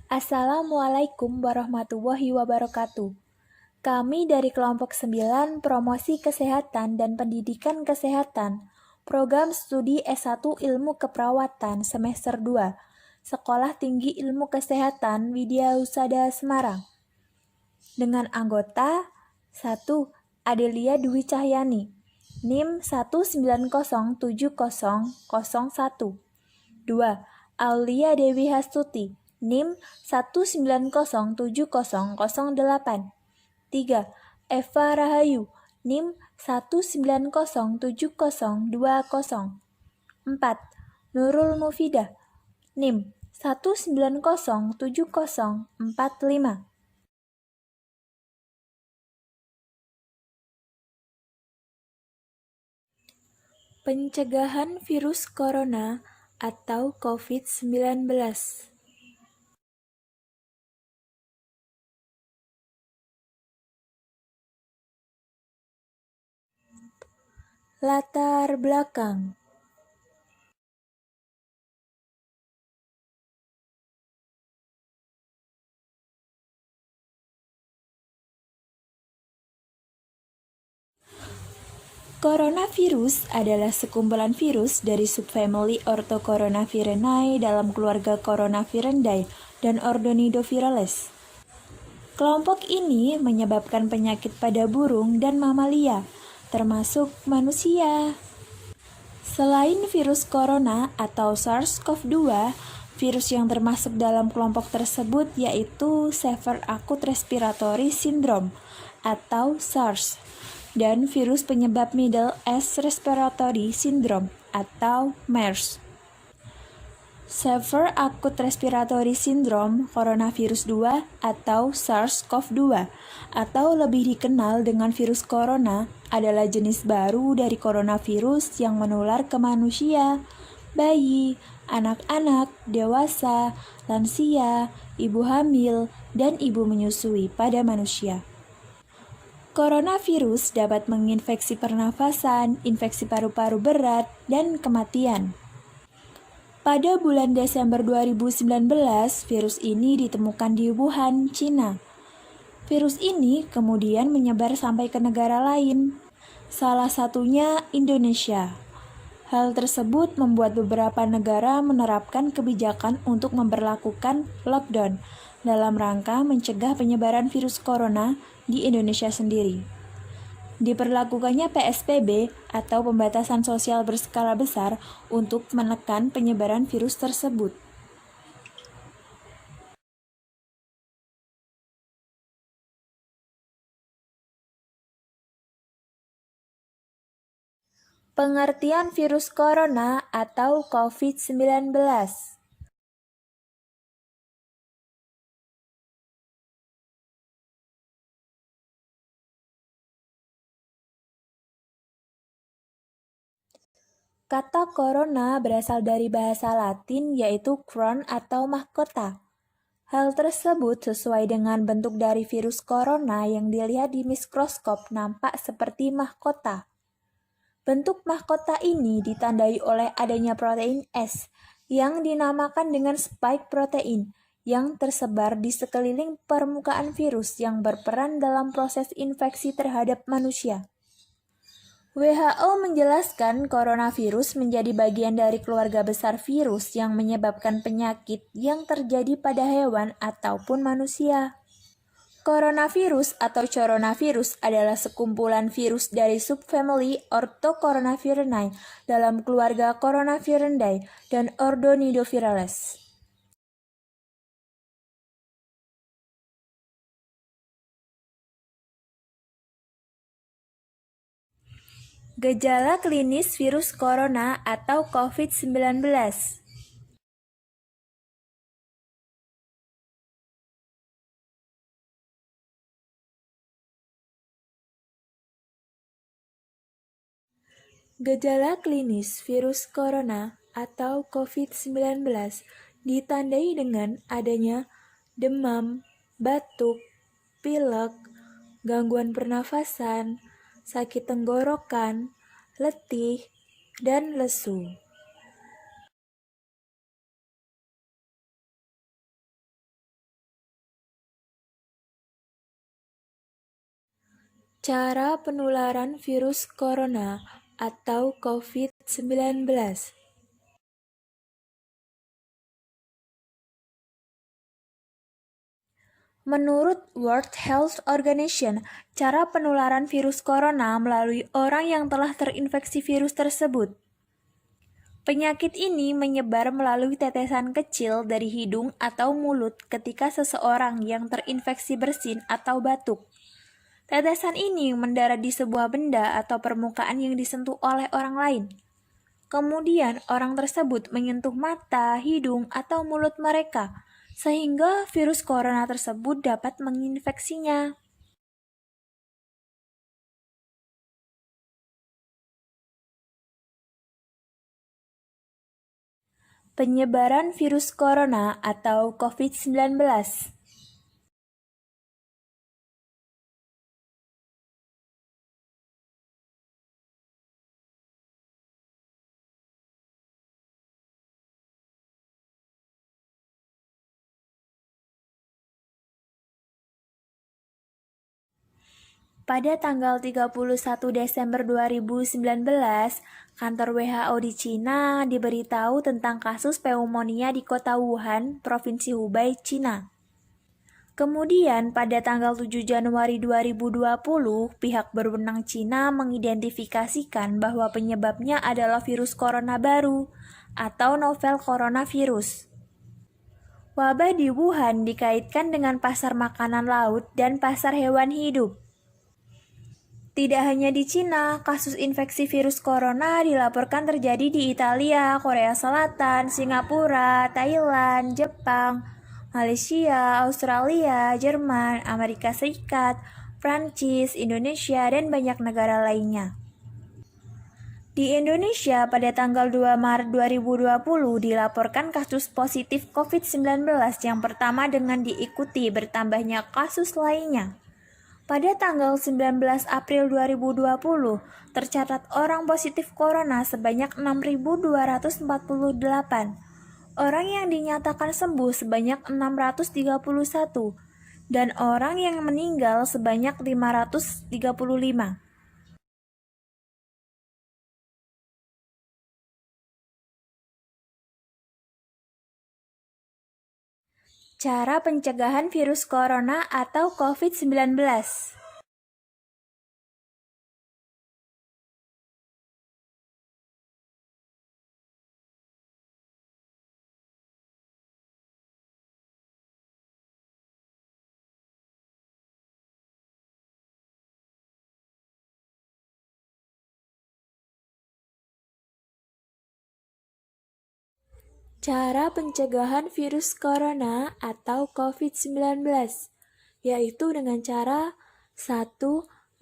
Assalamualaikum warahmatullahi wabarakatuh. Kami dari kelompok 9 Promosi Kesehatan dan Pendidikan Kesehatan, Program Studi S1 Ilmu Keperawatan semester 2, Sekolah Tinggi Ilmu Kesehatan Widya Husada Semarang. Dengan anggota 1. Adelia Dwi Cahyani, NIM 1907001. 2. Aulia Dewi Hastuti, NIM 1907008. 3. Eva Rahayu, NIM 1907020. 4. Nurul Mufidah, NIM 1907045. Pencegahan virus corona atau COVID-19. Latar belakang. Coronavirus adalah sekumpulan virus dari subfamili Orthocoronavirinae dalam keluarga Coronaviridae dan Ordonidovirales. Kelompok ini menyebabkan penyakit pada burung dan mamalia, termasuk manusia. Selain virus corona atau SARS-CoV-2, virus yang termasuk dalam kelompok tersebut yaitu Severe Acute Respiratory Syndrome atau SARS dan virus penyebab Middle East Respiratory Syndrome atau MERS. Severe Acute Respiratory Syndrome Coronavirus 2 atau SARS-CoV-2 atau lebih dikenal dengan virus corona adalah jenis baru dari coronavirus yang menular ke manusia, bayi, anak-anak, dewasa, lansia, ibu hamil, dan ibu menyusui pada manusia. Coronavirus dapat menginfeksi pernafasan, infeksi paru-paru berat, dan kematian. Pada bulan Desember 2019, virus ini ditemukan di Wuhan, Cina. Virus ini kemudian menyebar sampai ke negara lain, salah satunya Indonesia. Hal tersebut membuat beberapa negara menerapkan kebijakan untuk memberlakukan lockdown dalam rangka mencegah penyebaran virus corona di Indonesia sendiri. Diperlakukannya PSBB atau pembatasan sosial berskala besar untuk menekan penyebaran virus tersebut. Pengertian virus corona atau COVID-19. Kata corona berasal dari bahasa Latin yaitu crown atau mahkota. Hal tersebut sesuai dengan bentuk dari virus corona yang dilihat di mikroskop nampak seperti mahkota. Bentuk mahkota ini ditandai oleh adanya protein S yang dinamakan dengan spike protein yang tersebar di sekeliling permukaan virus yang berperan dalam proses infeksi terhadap manusia. WHO menjelaskan coronavirus menjadi bagian dari keluarga besar virus yang menyebabkan penyakit yang terjadi pada hewan ataupun manusia. Coronavirus atau coronavirus adalah sekumpulan virus dari subfamili Orthocoronavirinae dalam keluarga Coronaviridae dan Ordonidovirales. Gejala klinis virus corona atau COVID-19. Gejala klinis virus corona atau COVID-19 ditandai dengan adanya demam, batuk, pilek, gangguan pernafasan, sakit tenggorokan, letih, dan lesu. Cara penularan virus corona atau COVID-19. Menurut World Health Organization, cara penularan virus corona melalui orang yang telah terinfeksi virus tersebut. Penyakit ini menyebar melalui tetesan kecil dari hidung atau mulut ketika seseorang yang terinfeksi bersin atau batuk. Tetesan ini mendarat di sebuah benda atau permukaan yang disentuh oleh orang lain. Kemudian orang tersebut menyentuh mata, hidung, atau mulut mereka, sehingga virus corona tersebut dapat menginfeksinya. Penyebaran virus corona atau COVID-19. Pada tanggal 31 Desember 2019, kantor WHO di Cina diberitahu tentang kasus pneumonia di kota Wuhan, Provinsi Hubei, Cina. Kemudian pada tanggal 7 Januari 2020, pihak berwenang Cina mengidentifikasikan bahwa penyebabnya adalah virus corona baru atau novel coronavirus. Wabah di Wuhan dikaitkan dengan pasar makanan laut dan pasar hewan hidup. Tidak hanya di Cina, kasus infeksi virus corona dilaporkan terjadi di Italia, Korea Selatan, Singapura, Thailand, Jepang, Malaysia, Australia, Jerman, Amerika Serikat, Prancis, Indonesia, dan banyak negara lainnya. Di Indonesia, pada tanggal 2 Maret 2020 dilaporkan kasus positif COVID-19 yang pertama dengan diikuti bertambahnya kasus lainnya. Pada tanggal 19 April 2020, tercatat orang positif corona sebanyak 6.248. Orang yang dinyatakan sembuh sebanyak 631 dan orang yang meninggal sebanyak 535. Cara pencegahan virus corona atau COVID-19. Cara pencegahan virus corona atau COVID-19, yaitu dengan cara 1.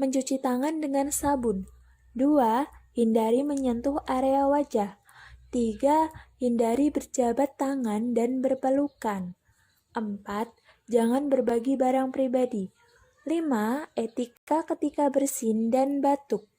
Mencuci tangan dengan sabun. 2. Hindari menyentuh area wajah. 3. Hindari berjabat tangan dan berpelukan. 4. Jangan berbagi barang pribadi. 5. Etika ketika bersin dan batuk.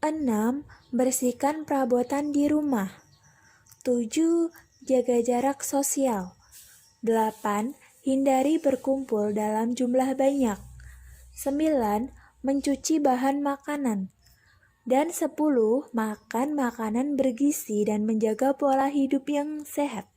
Enam, bersihkan perabotan di rumah. 7. Jaga jarak sosial. 8. Hindari berkumpul dalam jumlah banyak. 9. Mencuci bahan makanan. Dan 10. Makan makanan bergizi dan menjaga pola hidup yang sehat.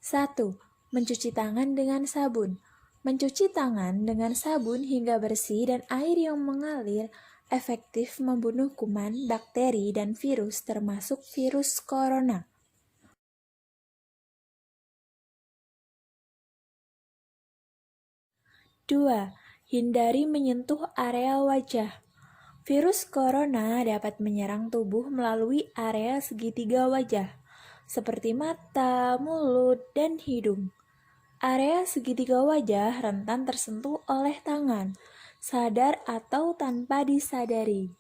Satu, mencuci tangan dengan sabun. Mencuci tangan dengan sabun hingga bersih dan air yang mengalir efektif membunuh kuman, bakteri, dan virus termasuk virus corona. 2. Hindari menyentuh area wajah. Virus corona dapat menyerang tubuh melalui area segitiga wajah, seperti mata, mulut, dan hidung. Area segitiga wajah rentan tersentuh oleh tangan, sadar atau tanpa disadari.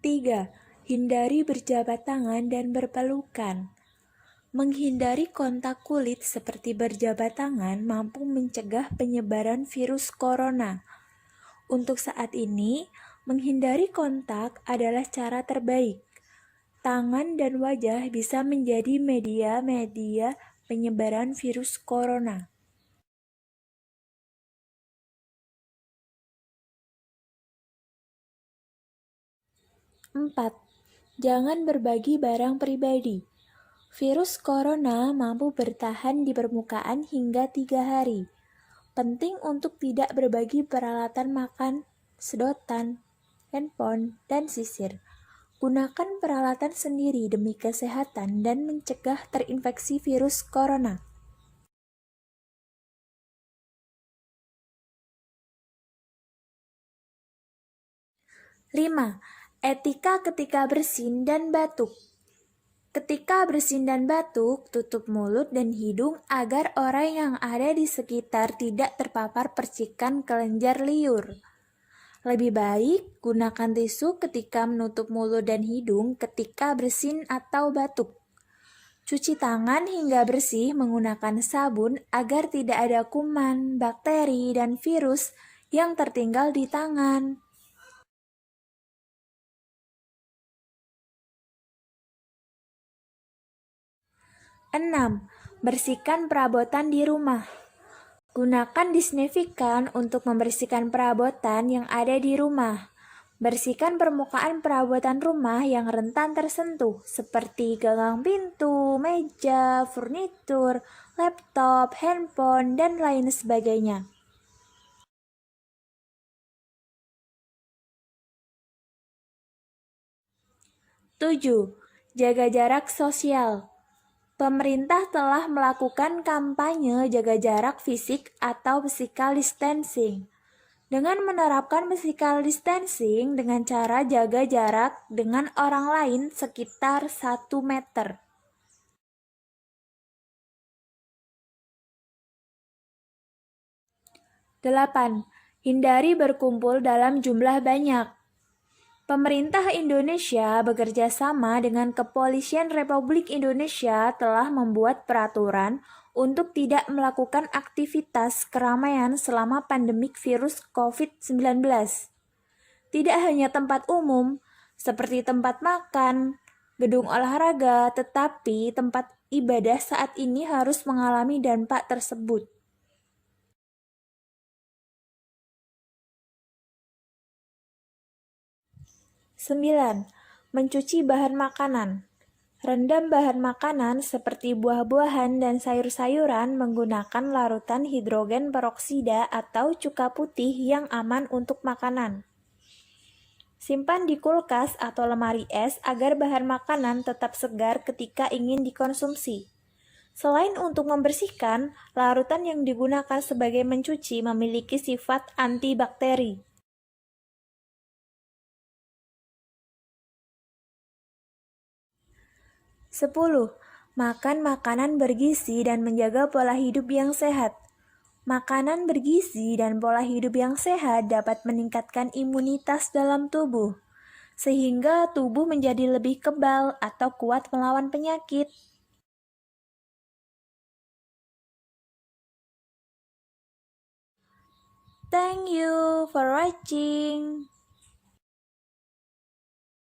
3. Hindari berjabat tangan dan berpelukan. Menghindari kontak kulit seperti berjabat tangan mampu mencegah penyebaran virus corona. Untuk saat ini, menghindari kontak adalah cara terbaik. Tangan dan wajah bisa menjadi media-media penyebaran virus corona. 4. Jangan berbagi barang pribadi. Virus corona mampu bertahan di permukaan hingga 3 hari. Penting untuk tidak berbagi peralatan makan, sedotan, handphone, dan sisir. Gunakan peralatan sendiri demi kesehatan dan mencegah terinfeksi virus corona. 5. Etika ketika bersin dan batuk. Ketika bersin dan batuk, tutup mulut dan hidung agar orang yang ada di sekitar tidak terpapar percikan kelenjar liur. Lebih baik gunakan tisu ketika menutup mulut dan hidung ketika bersin atau batuk. Cuci tangan hingga bersih menggunakan sabun agar tidak ada kuman, bakteri, dan virus yang tertinggal di tangan. 6. Bersihkan perabotan di rumah. Gunakan disinfektan untuk membersihkan perabotan yang ada di rumah. Bersihkan permukaan perabotan rumah yang rentan tersentuh, seperti gagang pintu, meja, furnitur, laptop, handphone, dan lain sebagainya. 7. Jaga jarak sosial. Pemerintah telah melakukan kampanye jaga jarak fisik atau physical distancing. Dengan menerapkan physical distancing dengan cara jaga jarak dengan orang lain sekitar 1 meter. 8. Hindari berkumpul dalam jumlah banyak. Pemerintah Indonesia bekerja sama dengan Kepolisian Republik Indonesia telah membuat peraturan untuk tidak melakukan aktivitas keramaian selama pandemik virus COVID-19. Tidak hanya tempat umum, seperti tempat makan, gedung olahraga, tetapi tempat ibadah saat ini harus mengalami dampak tersebut. 9. Mencuci bahan makanan. Rendam bahan makanan seperti buah-buahan dan sayur-sayuran menggunakan larutan hidrogen peroksida atau cuka putih yang aman untuk makanan. Simpan di kulkas atau lemari es agar bahan makanan tetap segar ketika ingin dikonsumsi. Selain untuk membersihkan, larutan yang digunakan sebagai mencuci memiliki sifat antibakteri. 10. Makan makanan bergizi dan menjaga pola hidup yang sehat. Makanan bergizi dan pola hidup yang sehat dapat meningkatkan imunitas dalam tubuh, sehingga tubuh menjadi lebih kebal atau kuat melawan penyakit. Thank you for watching.